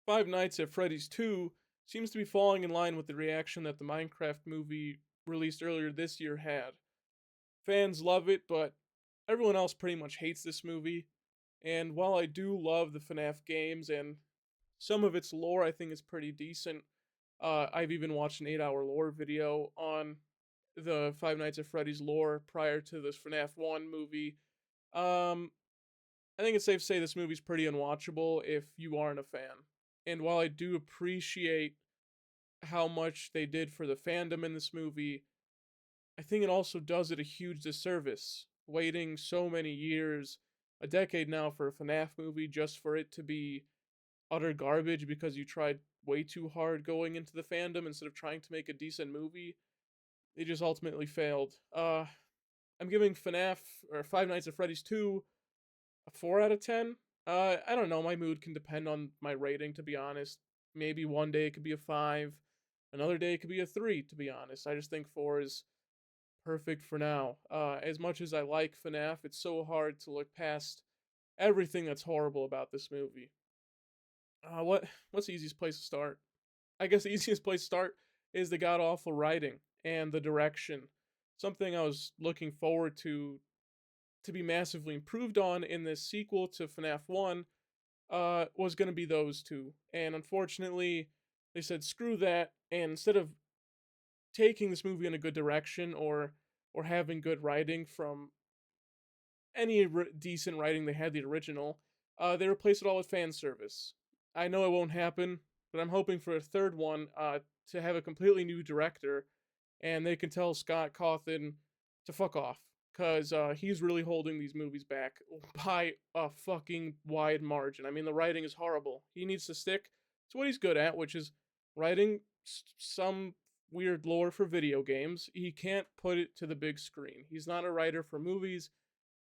Five Nights at Freddy's 2 seems to be falling in line with the reaction that the Minecraft movie released earlier this year had. Fans love it, but everyone else pretty much hates this movie. And while I do love the FNAF games and some of its lore I think is pretty decent, I've even watched an 8-hour lore video on the Five Nights at Freddy's lore prior to this FNAF 1 movie. Um, I think it's safe to say this movie's pretty unwatchable if you aren't a fan. And while I do appreciate how much they did for the fandom in this movie, I think it also does it a huge disservice. Waiting so many years, a decade now, for a FNAF movie just for it to be utter garbage because you tried way too hard going into the fandom instead of trying to make a decent movie. They just ultimately failed. I'm giving FNAF or Five Nights at Freddy's 2 a 4 out of 10. I don't know. My mood can depend on my rating, to be honest. Maybe one day it could be a 5, another day it could be a 3, to be honest. I just think 4 is perfect for now. As much as I like FNAF, it's so hard to look past everything that's horrible about this movie. What's the easiest place to start? I guess the easiest place to start is the god awful writing and the direction. Something I was looking forward to be massively improved on in this sequel to FNAF 1 was going to be those two. And unfortunately, they said screw that, and instead of taking this movie in a good direction or having good writing from any decent writing they had the original, they replaced it all with fan service. I know it won't happen, but I'm hoping for a third one to have a completely new director, and they can tell Scott Cawthon to fuck off, because he's really holding these movies back by a fucking wide margin. I mean, the writing is horrible. He needs to stick to what he's good at, which is writing some weird lore for video games. He can't put it to the big screen. He's not a writer for movies.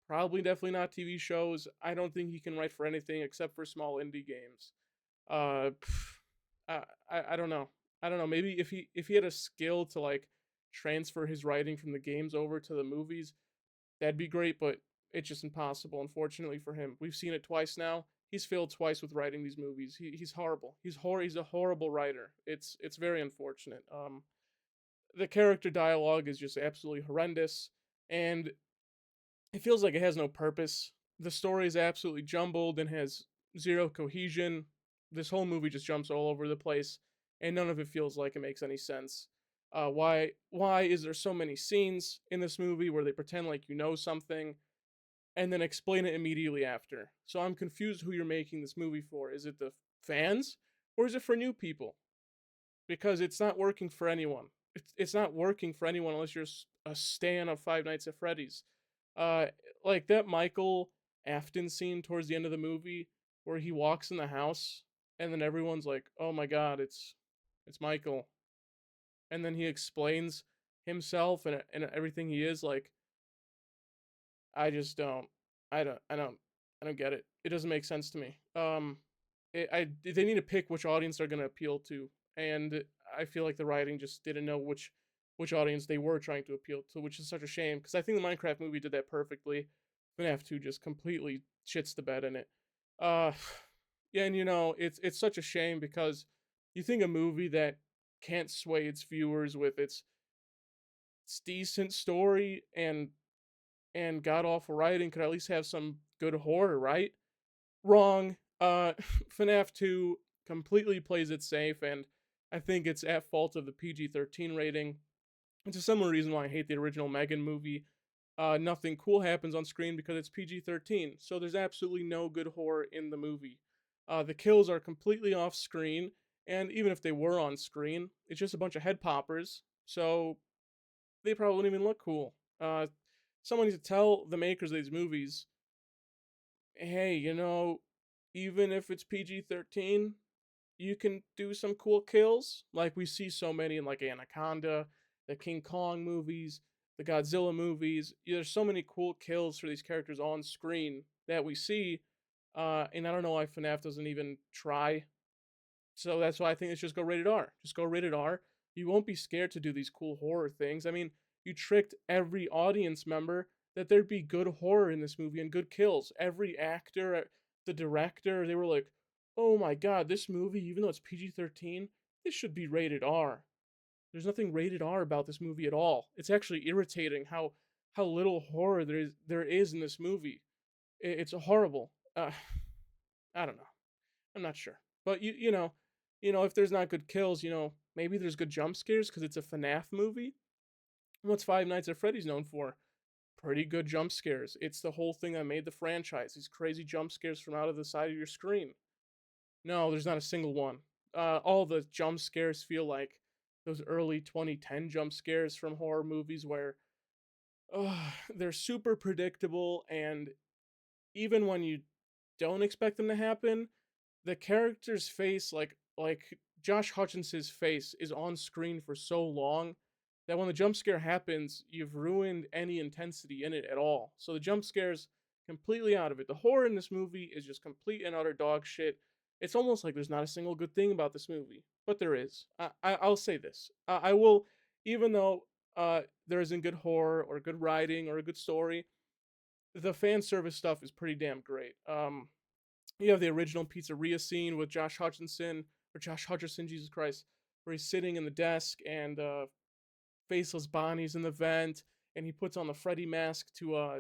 Probably definitely not TV shows. I don't think he can write for anything except for small indie games. Uh, I don't know. I don't know. Maybe if he had a skill to like transfer his writing from the games over to the movies, that'd be great. But it's just impossible, unfortunately for him. We've seen it twice now. He's failed twice with writing these movies. He's horrible. He's a horrible writer. It's very unfortunate. The character dialogue is just absolutely horrendous, and it feels like it has no purpose. The story is absolutely jumbled and has zero cohesion. This whole movie just jumps all over the place, and none of it feels like it makes any sense. Why is there so many scenes in this movie where they pretend like you know something and then explain it immediately after? So I'm confused who you're making this movie for. Is it the fans or is it for new people? Because it's not working for anyone. It's not working for anyone unless you're a stan of Five Nights at Freddy's. Uh, like that Michael Afton scene towards the end of the movie where he walks in the house and then everyone's like, "Oh my God, it's Michael," and then he explains himself and everything he is. Like, I just don't, I don't, I don't, I don't get it. It doesn't make sense to me. They need to pick which audience they're gonna appeal to, and I feel like the writing just didn't know which audience they were trying to appeal to, which is such a shame because I think the Minecraft movie did that perfectly. FNAF 2 just completely shits the bed in it. Uh, yeah, and it's such a shame because you think a movie that can't sway its viewers with its decent story and god awful writing could at least have some good horror, right? Wrong. FNAF 2 completely plays it safe, and I think it's at fault of the PG-13 rating. It's a similar reason why I hate the original Megan movie. Nothing cool happens on screen because it's PG-13, so there's absolutely no good horror in the movie. The kills are completely off screen, and even if they were on screen, it's just a bunch of head poppers, so they probably wouldn't even look cool. Someone needs to tell the makers of these movies, hey, even if it's PG-13, you can do some cool kills. Like we see so many in like Anaconda, the King Kong movies, the Godzilla movies. There's so many cool kills for these characters on screen that we see. And I don't know why FNAF doesn't even try. So that's why I think it's just go rated R. Just go rated R. You won't be scared to do these cool horror things. I mean, you tricked every audience member that there'd be good horror in this movie and good kills. Every actor, the director, they were like, oh my god, this movie, even though it's PG-13, this should be rated R. There's nothing rated R about this movie at all. It's actually irritating how little horror there is in this movie. It's horrible. I don't know. I'm not sure. But you know, if there's not good kills, maybe there's good jump scares because it's a FNAF movie. What's Five Nights at Freddy's known for? Pretty good jump scares. It's the whole thing that made the franchise. These crazy jump scares from out of the side of your screen. No, there's not a single one. All the jump scares feel like those early 2010 jump scares from horror movies where they're super predictable, and even when you don't expect them to happen, the character's face, like Josh Hutchinson's face, is on screen for so long that when the jump scare happens, you've ruined any intensity in it at all. So the jump scares completely out of it. The horror in this movie is just complete and utter dog shit. It's almost like there's not a single good thing about this movie, but there is. I'll say this. I will, even though there isn't good horror or good writing or a good story, the fan service stuff is pretty damn great. You have the original pizzeria scene with Josh Hutcherson, Jesus Christ, where he's sitting in the desk and Faceless Bonnie's in the vent, and he puts on the Freddy mask to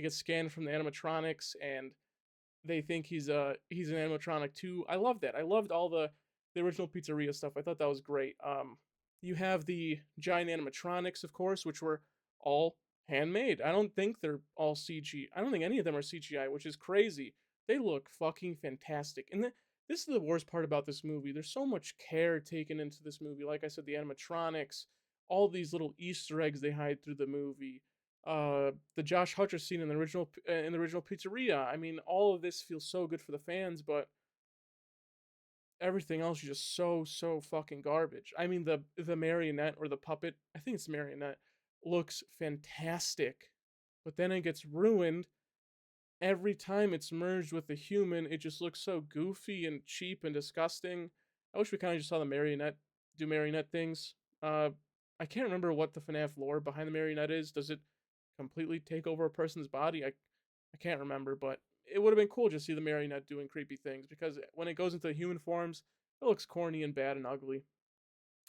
get scanned from the animatronics, and they think he's an animatronic too. I love that. I loved all the original pizzeria stuff. I thought that was great. You have the giant animatronics, of course, which were all handmade. I don't think they're all CG. I don't think any of them are CGI, which is crazy. They look fucking fantastic. And this is the worst part about this movie. There's so much care taken into this movie. Like I said, the animatronics, all these little Easter eggs they hide through the movie. The Josh Hutcher scene in the original pizzeria. I mean, all of this feels so good for the fans, but everything else is just so fucking garbage. I mean, the marionette or the puppet, I think it's marionette, looks fantastic, but then it gets ruined every time it's merged with the human. It just looks so goofy and cheap and disgusting. I wish we kind of just saw the marionette do marionette things. I can't remember what the FNAF lore behind the marionette is. Does it completely take over a person's body? I can't remember, but it would have been cool just to see the marionette doing creepy things because when it goes into human forms, it looks corny and bad and ugly.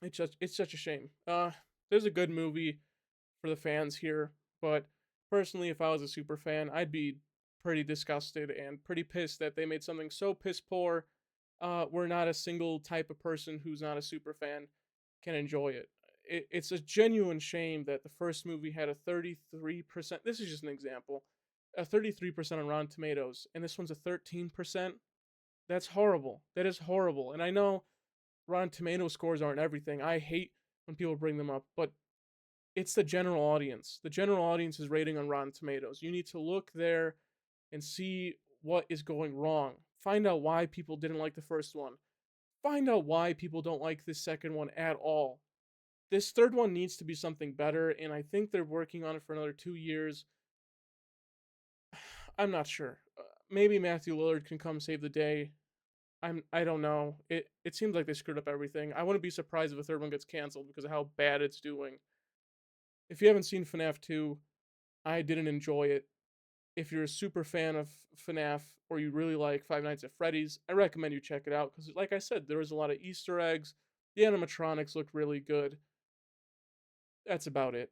It's such a shame. There's a good movie for the fans here, but personally, if I was a super fan, I'd be pretty disgusted and pretty pissed that they made something so piss poor where not a single type of person who's not a super fan can enjoy it. It's a genuine shame that the first movie had a 33%. This is just an example, a 33% on Rotten Tomatoes, and this one's a 13%. That's horrible. That is horrible. And I know Rotten Tomato scores aren't everything. I hate when people bring them up, but it's the general audience. The general audience is rating on Rotten Tomatoes. You need to look there and see what is going wrong. Find out why people didn't like the first one. Find out why people don't like this second one at all. This third one needs to be something better, and I think they're working on it for another 2 years. I'm not sure. Maybe Matthew Lillard can come save the day. I don't know. It seems like they screwed up everything. I wouldn't be surprised if a third one gets canceled because of how bad it's doing. If you haven't seen FNAF 2, I didn't enjoy it. If you're a super fan of FNAF or you really like Five Nights at Freddy's, I recommend you check it out because, like I said, there was a lot of Easter eggs. The animatronics looked really good. That's about it.